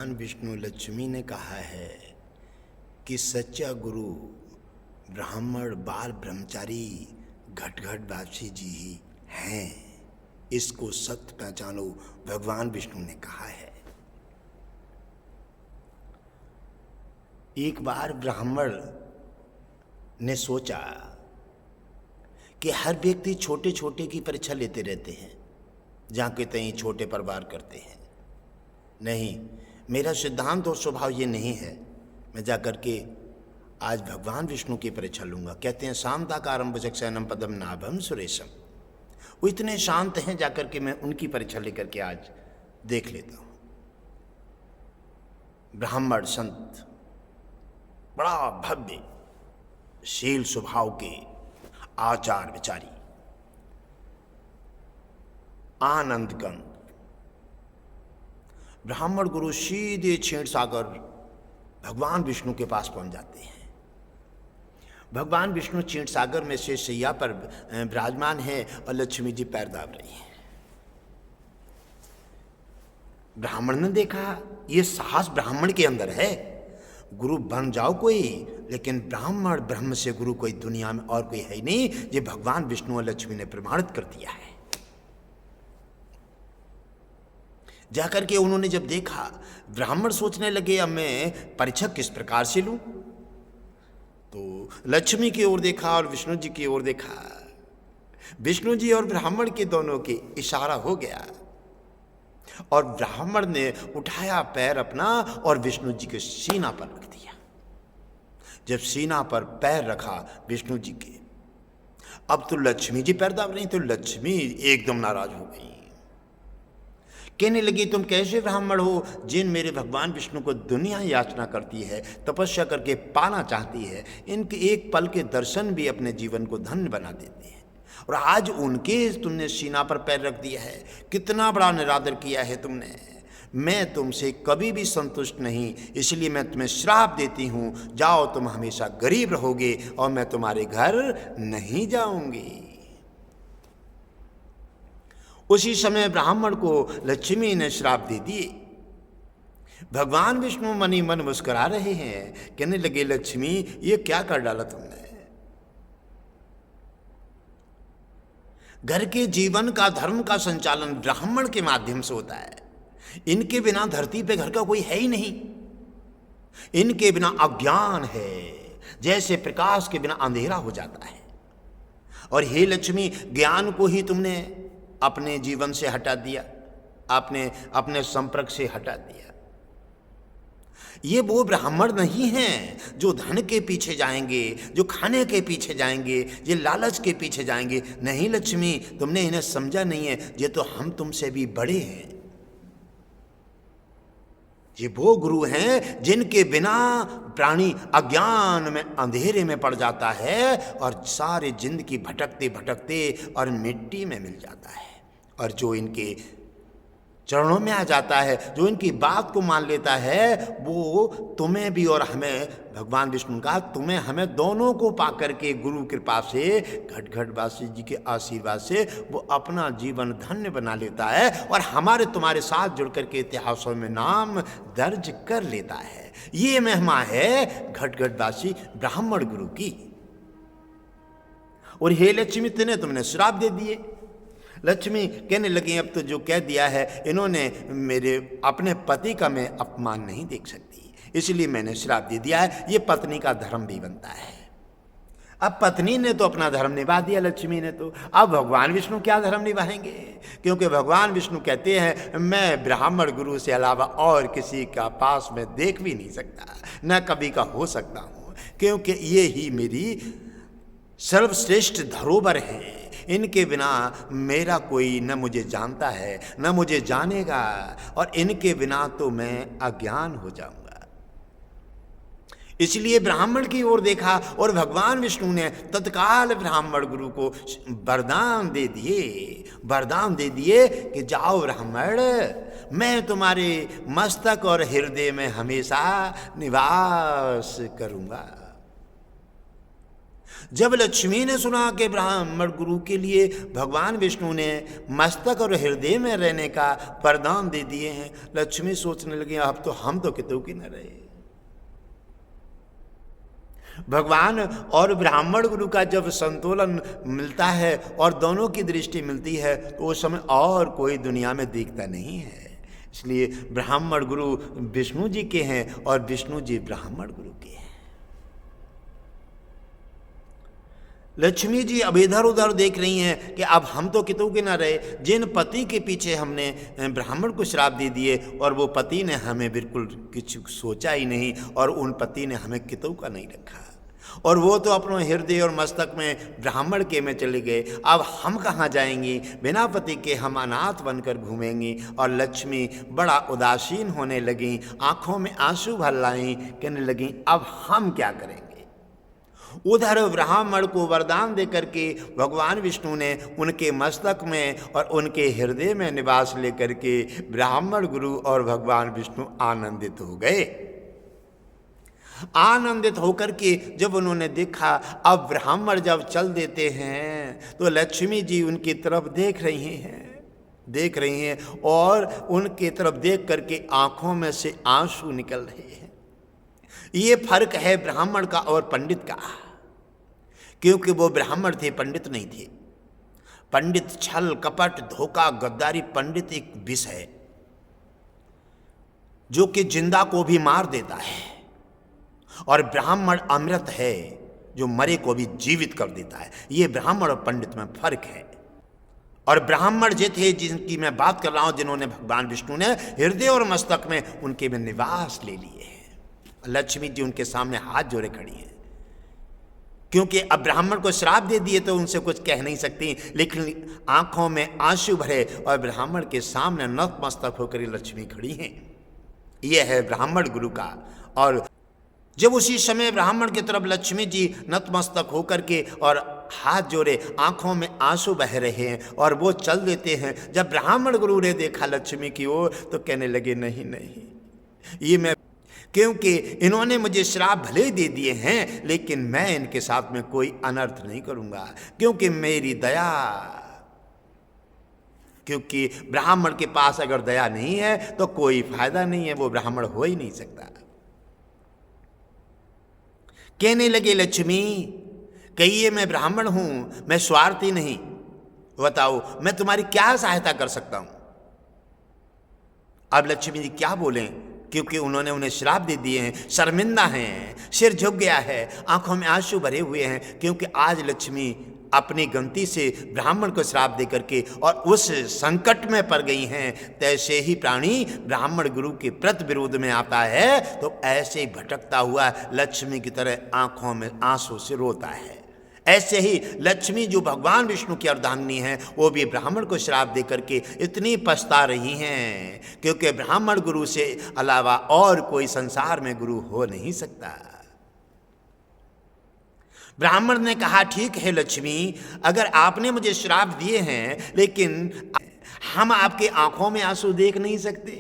भगवान विष्णु लक्ष्मी ने कहा है कि सच्चा गुरु ब्राह्मण बाल ब्रह्मचारी घटघट बासी जी ही हैं। इसको सत्य पहचानो, भगवान विष्णु ने कहा है। एक बार ब्राह्मण ने सोचा कि हर व्यक्ति छोटे छोटे की परीक्षा लेते रहते हैं, जहाँ के तहीं छोटे परिवार करते हैं। नहीं, मेरा सिद्धांत और स्वभाव ये नहीं है। मैं जाकर के आज भगवान विष्णु की परीक्षा लूंगा। कहते हैं शांताकारं भुजगशयनं पद्म नाभं सुरेशम। वो इतने शांत हैं, जाकर के मैं उनकी परीक्षा लेकर के आज देख लेता हूं। ब्राह्मण संत बड़ा भव्य शील स्वभाव के आचार विचारी आनंद कंद ब्राह्मण गुरु सीधे क्षीर सागर भगवान विष्णु के पास पहुंच जाते हैं। भगवान विष्णु क्षीर सागर में से शैया पर विराजमान है और लक्ष्मी जी पैर दाब रही हैं। ब्राह्मण ने देखा ये साहस ब्राह्मण के अंदर है। गुरु बन जाओ कोई, लेकिन ब्राह्मण ब्रह्म से गुरु कोई दुनिया में और कोई है ही नहीं। ये भगवान विष्णु और लक्ष्मी ने प्रमाणित कर दिया है। जाकर के उन्होंने जब देखा, ब्राह्मण सोचने लगे अब मैं परीक्षा किस प्रकार से लूं। तो लक्ष्मी की ओर देखा और विष्णु जी की ओर देखा। विष्णु जी और ब्राह्मण के दोनों के इशारा हो गया और ब्राह्मण ने उठाया पैर अपना और विष्णु जी के सीना पर रख दिया। जब सीना पर पैर रखा विष्णु जी के, अब तो लक्ष्मी जी पैर दाब रही, तो लक्ष्मी एकदम नाराज हो गई। कहने लगी तुम कैसे ब्राह्मण हो जिन मेरे भगवान विष्णु को दुनिया याचना करती है, तपस्या करके पाना चाहती है। इनके एक पल के दर्शन भी अपने जीवन को धन्य बना देते हैं, और आज उनके तुमने सीना पर पैर रख दिया है। कितना बड़ा निरादर किया है तुमने। मैं तुमसे कभी भी संतुष्ट नहीं, इसलिए मैं तुम्हें श्राप देती हूँ। जाओ, तुम हमेशा गरीब रहोगे और मैं तुम्हारे घर नहीं जाऊंगी। उसी समय ब्राह्मण को लक्ष्मी ने श्राप दे दिए। भगवान विष्णु मन ही मन मुस्कुरा रहे हैं। कहने लगे लक्ष्मी ये क्या कर डाला तुमने। घर के जीवन का धर्म का संचालन ब्राह्मण के माध्यम से होता है। इनके बिना धरती पे घर का कोई है ही नहीं। इनके बिना अज्ञान है, जैसे प्रकाश के बिना अंधेरा हो जाता है। और हे लक्ष्मी, ज्ञान को ही तुमने अपने जीवन से हटा दिया, आपने अपने संपर्क से हटा दिया। ये वो ब्राह्मण नहीं हैं जो धन के पीछे जाएंगे, जो खाने के पीछे जाएंगे, ये लालच के पीछे जाएंगे। नहीं लक्ष्मी, तुमने इन्हें समझा नहीं है। ये तो हम तुमसे भी बड़े हैं। ये वो गुरु हैं जिनके बिना प्राणी अज्ञान में अंधेरे में पड़ जाता है और सारे जिंदगी भटकते भटकते और मिट्टी में मिल जाता है। और जो इनके चरणों में आ जाता है, जो इनकी बात को मान लेता है, वो तुम्हें भी और हमें, भगवान विष्णु का तुम्हें हमें दोनों को पाकर के गुरु कृपा से, घटघट बासी जी के आशीर्वाद से वो अपना जीवन धन्य बना लेता है और हमारे तुम्हारे साथ जुड़ करके इतिहासों में नाम दर्ज कर लेता है। ये महिमा है घटघट बासी ब्राह्मण गुरु की। और हे लक्ष्मी, तुमने श्राप दे दिए। लक्ष्मी कहने लगी अब तो जो कह दिया है, इन्होंने मेरे अपने पति का मैं अपमान नहीं देख सकती, इसलिए मैंने श्राप दे दिया है। ये पत्नी का धर्म भी बनता है। अब पत्नी ने तो अपना धर्म निभा दिया, लक्ष्मी ने तो। अब भगवान विष्णु क्या धर्म निभाएंगे, क्योंकि भगवान विष्णु कहते हैं मैं ब्राह्मण गुरु से अलावा और किसी का पास में देख भी नहीं सकता, न कभी का हो सकता हूँ, क्योंकि ये ही मेरी सर्वश्रेष्ठ धरोहर है। इनके बिना मेरा कोई न मुझे जानता है न मुझे जानेगा, और इनके बिना तो मैं अज्ञान हो जाऊंगा। इसलिए ब्राह्मण की ओर देखा और भगवान विष्णु ने तत्काल ब्राह्मण गुरु को वरदान दे दिए कि जाओ ब्राह्मण, मैं तुम्हारे मस्तक और हृदय में हमेशा निवास करूंगा। जब लक्ष्मी ने सुना कि ब्राह्मण गुरु के लिए भगवान विष्णु ने मस्तक और हृदय में रहने का वरदान दे दिए हैं, लक्ष्मी सोचने लगी अब तो हम तो कितु की न रहे। भगवान और ब्राह्मण गुरु का जब संतुलन मिलता है और दोनों की दृष्टि मिलती है तो उस समय और कोई दुनिया में दिखता नहीं है। इसलिए ब्राह्मण गुरु विष्णु जी के हैं और विष्णु जी ब्राह्मण गुरु के हैं। लक्ष्मी जी अब इधर उधर देख रही हैं कि अब हम तो कितु के ना रहे। जिन पति के पीछे हमने ब्राह्मण को श्राप दे दिए और वो पति ने हमें बिल्कुल कुछ सोचा ही नहीं और उन पति ने हमें कितु का नहीं रखा और वो तो अपने हृदय और मस्तक में ब्राह्मण के में चले गए। अब हम कहाँ जाएंगी? बिना पति के हम अनाथ बनकर घूमेंगी। और लक्ष्मी बड़ा उदासीन होने लगी, आंखों में आंसू भर लाई, कहने लगी अब हम क्या करेंगे। उधर ब्राह्मण को वरदान देकर के भगवान विष्णु ने उनके मस्तक में और उनके हृदय में निवास लेकर के ब्राह्मण गुरु और भगवान विष्णु आनंदित हो गए। आनंदित होकर के जब उन्होंने देखा अब ब्राह्मण जब चल देते हैं तो लक्ष्मी जी उनकी तरफ देख रही हैं और उनके तरफ देख करके आंखों में से आंसू निकल रहे हैं। ये फर्क है ब्राह्मण का और पंडित का, क्योंकि वो ब्राह्मण थे, पंडित नहीं थे। पंडित छल कपट धोखा गद्दारी, पंडित एक विष है जो कि जिंदा को भी मार देता है और ब्राह्मण अमृत है जो मरे को भी जीवित कर देता है। ये ब्राह्मण और पंडित में फर्क है। और ब्राह्मण जो थे जिनकी मैं बात कर रहा हूं, जिन्होंने भगवान विष्णु ने हृदय और मस्तक में उनके में निवास ले लिए हैं। लक्ष्मी जी उनके सामने हाथ जोड़े खड़ी हैं, क्योंकि अब ब्राह्मण को श्राप दे दिए तो उनसे कुछ कह नहीं सकती, लेकिन आंखों में आंसू भरे और ब्राह्मण के सामने नतमस्तक होकर लक्ष्मी खड़ी हैं। यह है ब्राह्मण गुरु का। और जब उसी समय ब्राह्मण की तरफ लक्ष्मी जी नतमस्तक होकर के और हाथ जोड़े, आंखों में आंसू बह रहे हैं और वो चल देते हैं। जब ब्राह्मण गुरु ने देखा लक्ष्मी की ओर तो कहने लगे नहीं ये मैं, क्योंकि इन्होंने मुझे श्राप भले ही दे दिए हैं लेकिन मैं इनके साथ में कोई अनर्थ नहीं करूंगा, क्योंकि मेरी दया, क्योंकि ब्राह्मण के पास अगर दया नहीं है तो कोई फायदा नहीं है, वो ब्राह्मण हो ही नहीं सकता। कहने लगे लक्ष्मी कहिए मैं ब्राह्मण हूं, मैं स्वार्थी नहीं, बताओ मैं तुम्हारी क्या सहायता कर सकता हूं। अब लक्ष्मी जी क्या बोलें, क्योंकि उन्होंने उन्हें श्राप दे दिए हैं, शर्मिंदा हैं, सिर झुक गया है, आंखों में आंसू भरे हुए हैं, क्योंकि आज लक्ष्मी अपनी गलती से ब्राह्मण को श्राप दे करके और उस संकट में पड़ गई हैं। तैसे ही प्राणी ब्राह्मण गुरु के प्रति विरोध में आता है तो ऐसे ही भटकता हुआ लक्ष्मी की तरह आंखों में आंसू से रोता है। ऐसे ही लक्ष्मी जो भगवान विष्णु की अर्धांगिनी हैं वो भी ब्राह्मण को श्राप दे करके इतनी पछता रही हैं, क्योंकि ब्राह्मण गुरु से अलावा और कोई संसार में गुरु हो नहीं सकता। ब्राह्मण ने कहा ठीक है लक्ष्मी, अगर आपने मुझे श्राप दिए हैं लेकिन हम आपके आंखों में आंसू देख नहीं सकते।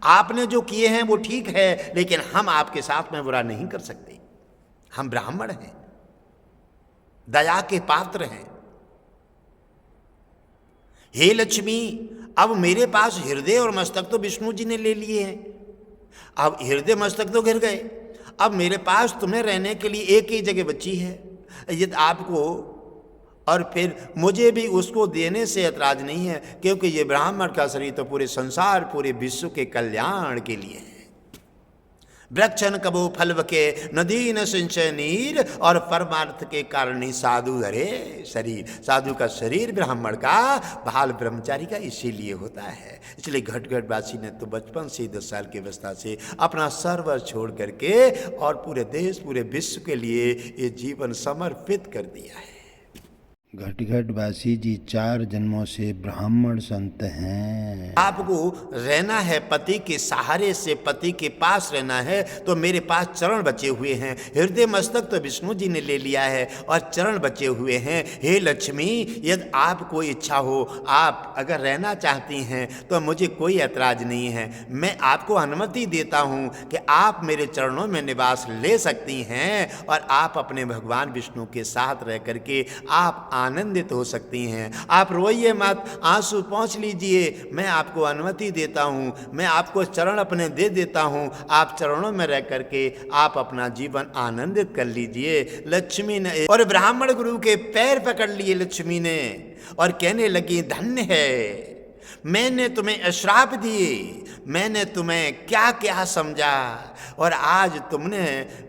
आपने जो किए हैं वो ठीक है, लेकिन हम आपके साथ में बुरा नहीं कर सकते। हम ब्राह्मण हैं, दया के पात्र हैं। हे लक्ष्मी, अब मेरे पास हृदय और मस्तक तो विष्णु जी ने ले लिए हैं, अब हृदय मस्तक तो गिर गए, अब मेरे पास तुम्हें रहने के लिए एक ही जगह बची है, यदि आपको और फिर मुझे भी उसको देने से ऐतराज नहीं है, क्योंकि ये ब्राह्मण का शरीर तो पूरे संसार पूरे विश्व के कल्याण के लिए है। वृक्षन कबो फल के नदी न सिंचय नीर, और परमार्थ के कारण ही साधु धरे शरीर। साधु का शरीर ब्राह्मण का, बाल ब्रह्मचारी का इसीलिए होता है। इसलिए घटघटवासी ने तो बचपन से 10 साल की अवस्था से अपना सर्व छोड़ करके और पूरे देश पूरे विश्व के लिए ये जीवन समर्पित कर दिया है। घटघटवासी जी 4 जन्मों से ब्राह्मण संत हैं। आपको रहना है पति के सहारे से, पति के पास रहना है, तो मेरे पास चरण बचे हुए हैं। हृदय मस्तक तो विष्णु जी ने ले लिया है और चरण बचे हुए हैं। हे लक्ष्मी, यदि आपको इच्छा हो, आप अगर रहना चाहती हैं तो मुझे कोई ऐतराज नहीं है। मैं आपको अनुमति देता हूँ कि आप मेरे चरणों में निवास ले सकती हैं और आप अपने भगवान विष्णु के साथ रह करके आप आनंदित हो सकती हैं। आप रोइए मत, आंसू पोंछ लीजिए, मैं आपको अनुमति देता हूँ, मैं आपको चरण अपने दे देता हूँ। आप चरणों में रह करके आप अपना जीवन आनंदित कर लीजिए। लक्ष्मी ने और ब्राह्मण गुरु के पैर पकड़ लिए लक्ष्मी ने और कहने लगी, धन्य है, मैंने तुम्हें अश्राप दिए, मैंने तुम्हें क्या क्या समझा और आज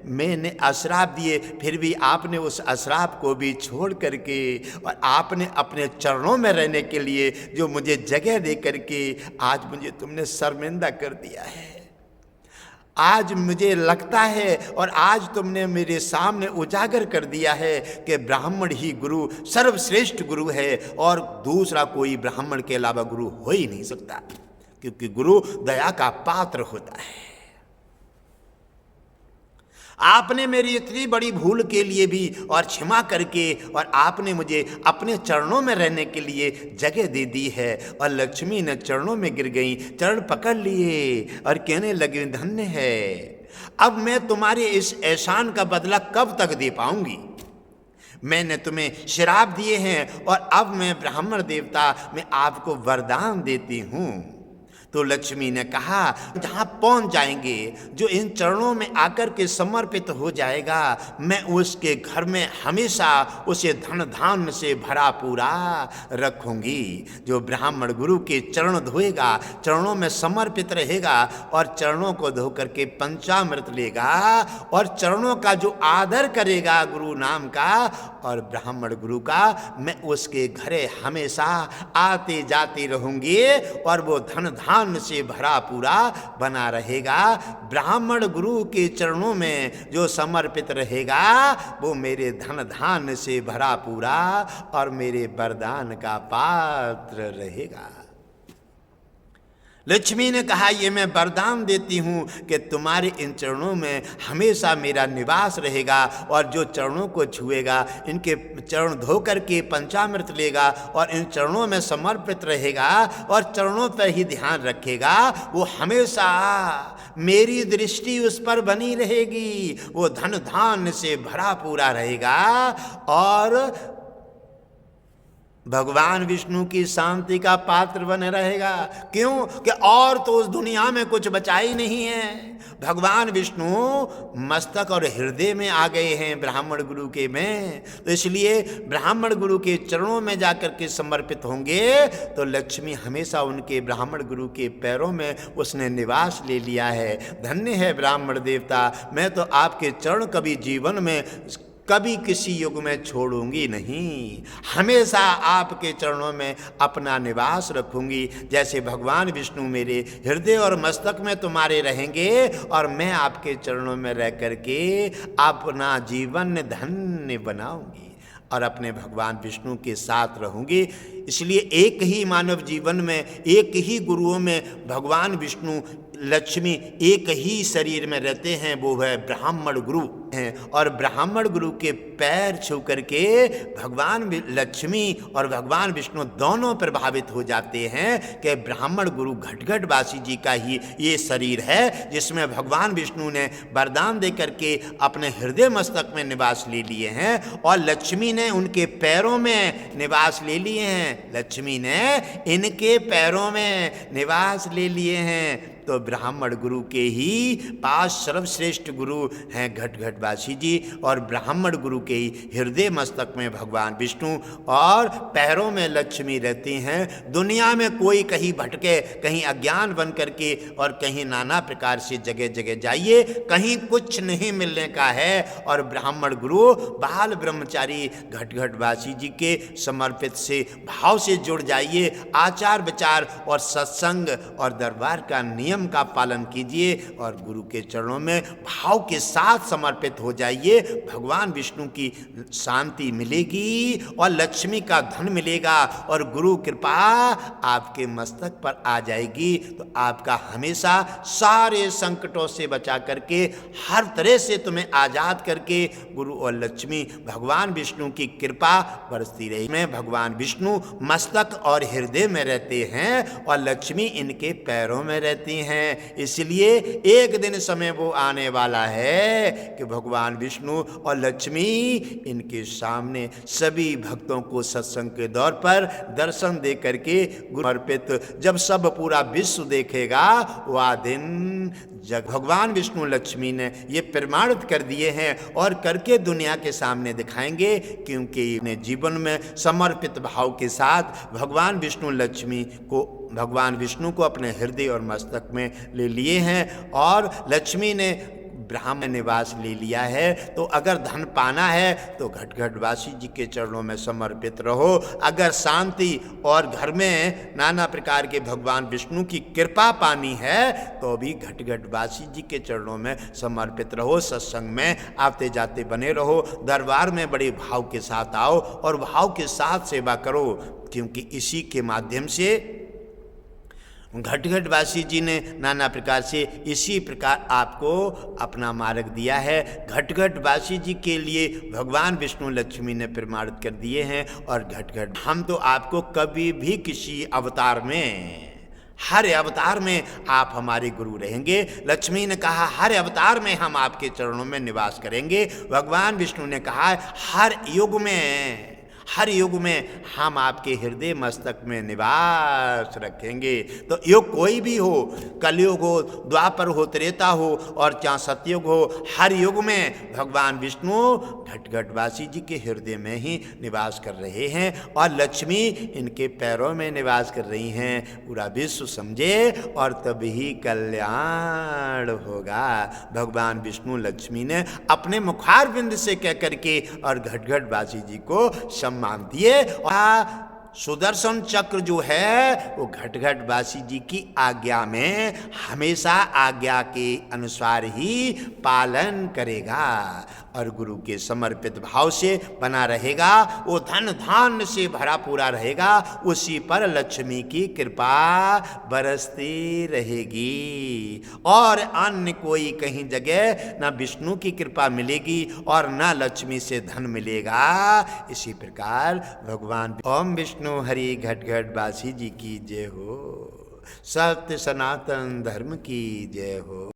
मैंने अश्राप दिए, फिर भी आपने उस अश्राप को भी छोड़ करके और आपने अपने चरणों में रहने के लिए जो मुझे जगह दे करके आज मुझे तुमने शर्मिंदा कर दिया है। आज मुझे लगता है और आज तुमने मेरे सामने उजागर कर दिया है कि ब्राह्मण ही गुरु सर्वश्रेष्ठ गुरु है और दूसरा कोई ब्राह्मण के अलावा गुरु हो ही नहीं सकता, क्योंकि गुरु दया का पात्र होता है। आपने मेरी इतनी बड़ी भूल के लिए भी और क्षमा करके और आपने मुझे अपने चरणों में रहने के लिए जगह दे दी है। और लक्ष्मी ने चरणों में गिर गई, चरण पकड़ लिए और कहने लगी, धन्य है, अब मैं तुम्हारे इस एहसान का बदला कब तक दे पाऊंगी। मैंने तुम्हें श्राप दिए हैं और अब मैं ब्राह्मण देवता मैं आपको वरदान देती हूँ। तो लक्ष्मी ने कहा, जहाँ पहुँच जाएंगे, जो इन चरणों में आकर के समर्पित हो जाएगा, मैं उसके घर में हमेशा उसे धन धान्य से भरा पूरा रखूंगी। जो ब्राह्मण गुरु के चरण धोएगा, चरणों में समर्पित रहेगा और चरणों को धो करके पंचामृत लेगा और चरणों का जो आदर करेगा गुरु नाम का और ब्राह्मण गुरु का, मैं उसके घरे हमेशा आते जाते रहूंगी और वो धन धान्य से भरा पूरा बना रहेगा। ब्राह्मण गुरु के चरणों में जो समर्पित रहेगा वो मेरे धन धान्य से भरा पूरा और मेरे वरदान का पात्र रहेगा। लक्ष्मी ने कहा, ये मैं वरदान देती हूँ कि तुम्हारे इन चरणों में हमेशा मेरा निवास रहेगा और जो चरणों को छुएगा, इनके चरण धो करके पंचामृत लेगा और इन चरणों में समर्पित रहेगा और चरणों पर ही ध्यान रखेगा, वो हमेशा मेरी दृष्टि उस पर बनी रहेगी, वो धन धान्य से भरा पूरा रहेगा और भगवान विष्णु की शांति का पात्र बने रहेगा। क्यों कि और तो उस दुनिया में कुछ बचा ही नहीं है। भगवान विष्णु मस्तक और हृदय में आ गए हैं ब्राह्मण गुरु के में, तो इसलिए ब्राह्मण गुरु के चरणों में जाकर के समर्पित होंगे तो लक्ष्मी हमेशा उनके ब्राह्मण गुरु के पैरों में उसने निवास ले लिया है। धन्य है ब्राह्मण देवता, मैं तो आपके चरण कभी जीवन में कभी किसी युग में छोड़ूंगी नहीं, हमेशा आपके चरणों में अपना निवास रखूंगी। जैसे भगवान विष्णु मेरे हृदय और मस्तक में तुम्हारे रहेंगे और मैं आपके चरणों में रह करके अपना जीवन धन्य बनाऊंगी और अपने भगवान विष्णु के साथ रहूंगी। इसलिए एक ही मानव जीवन में, एक ही गुरुओं में भगवान विष्णु लक्ष्मी एक ही शरीर में रहते हैं, वो है ब्राह्मण गुरु हैं। और ब्राह्मण गुरु के पैर छू करके भगवान लक्ष्मी और भगवान विष्णु दोनों प्रभावित हो जाते हैं कि ब्राह्मण गुरु घटघटवासी जी का ही ये शरीर है जिसमें भगवान विष्णु ने वरदान दे करके अपने हृदय मस्तक में निवास ले लिए हैं और लक्ष्मी ने उनके पैरों में निवास ले लिए हैं। लक्ष्मी ने इनके पैरों में निवास ले लिए हैं। तो ब्राह्मण गुरु के ही पास सर्वश्रेष्ठ गुरु हैं घटघटवासी जी और ब्राह्मण गुरु के ही हृदय मस्तक में भगवान विष्णु और पैरों में लक्ष्मी रहती हैं। दुनिया में कोई कहीं भटके, कहीं अज्ञान बन करके और कहीं नाना प्रकार से जगह जगह जाइए, कहीं कुछ नहीं मिलने का है और ब्राह्मण गुरु बाल ब्रह्मचारी घटघटवासी जी के समर्पित से भाव से जुड़ जाइए। आचार विचार और सत्संग और दरबार का नियम नियम का पालन कीजिए और गुरु के चरणों में भाव के साथ समर्पित हो जाइए। भगवान विष्णु की शांति मिलेगी और लक्ष्मी का धन मिलेगा और गुरु कृपा आपके मस्तक पर आ जाएगी। तो आपका हमेशा सारे संकटों से बचा करके, हर तरह से तुम्हें आजाद करके गुरु और लक्ष्मी भगवान विष्णु की कृपा बरसती रही। में भगवान विष्णु मस्तक और हृदय में रहते हैं और लक्ष्मी इनके पैरों में रहती हैं। इसलिए एक दिन समय वो आने वाला है कि भगवान विष्णु और लक्ष्मी इनके सामने सभी भक्तों को सत्संग के दौर पर दर्शन दे करके गुरु अर्पित जब सब पूरा विश्व देखेगा, वह दिन जब भगवान विष्णु लक्ष्मी ने ये प्रमाणित कर दिए हैं और करके दुनिया के सामने दिखाएंगे, क्योंकि इन्हें जीवन में समर्पित भाव के साथ भगवान विष्णु लक्ष्मी को, भगवान विष्णु को अपने हृदय और मस्तक में ले लिए हैं और लक्ष्मी ने ब्राह्मण निवास ले लिया है। तो अगर धन पाना है तो घटघटवासी जी के चरणों में समर्पित रहो। अगर शांति और घर में नाना प्रकार के भगवान विष्णु की कृपा पानी है तो भी घटघटवासी जी के चरणों में समर्पित रहो। सत्संग में आते जाते बने रहो, दरबार में बड़े भाव के साथ आओ और भाव के साथ सेवा करो, क्योंकि इसी के माध्यम से घटघटवासी जी ने नाना प्रकार से इसी प्रकार आपको अपना मार्ग दिया है। घटघटवासी जी के लिए भगवान विष्णु लक्ष्मी ने प्रमाणित कर दिए हैं। और घटघट हम तो आपको कभी भी किसी अवतार में, हर अवतार में आप हमारे गुरु रहेंगे। लक्ष्मी ने कहा हर अवतार में हम आपके चरणों में निवास करेंगे। भगवान विष्णु ने कहा हर युग में हम आपके हृदय मस्तक में निवास रखेंगे। तो युग कोई भी हो, कलयुग हो, द्वापर हो, त्रेता हो और चाहे सतयुग हो, हर युग में भगवान विष्णु घटघटवासी जी के हृदय में ही निवास कर रहे हैं और लक्ष्मी इनके पैरों में निवास कर रही हैं। पूरा विश्व समझे और तभी कल्याण होगा। भगवान विष्णु लक्ष्मी ने अपने मुखारविंद से कह करके और घटघटवासी जी को सम्मान दिए। और सुदर्शन चक्र जो है वो घटघटवासी जी की आज्ञा में हमेशा आज्ञा के अनुसार ही पालन करेगा और गुरु के समर्पित भाव से बना रहेगा। वो धन धान्य से भरा पूरा रहेगा, उसी पर लक्ष्मी की कृपा बरसती रहेगी और अन्य कोई कहीं जगह ना विष्णु की कृपा मिलेगी और ना लक्ष्मी से धन मिलेगा। इसी प्रकार भगवान ओम विष्णु हरि घटघटवासी जी की जय हो। सत्य सनातन धर्म की जय हो।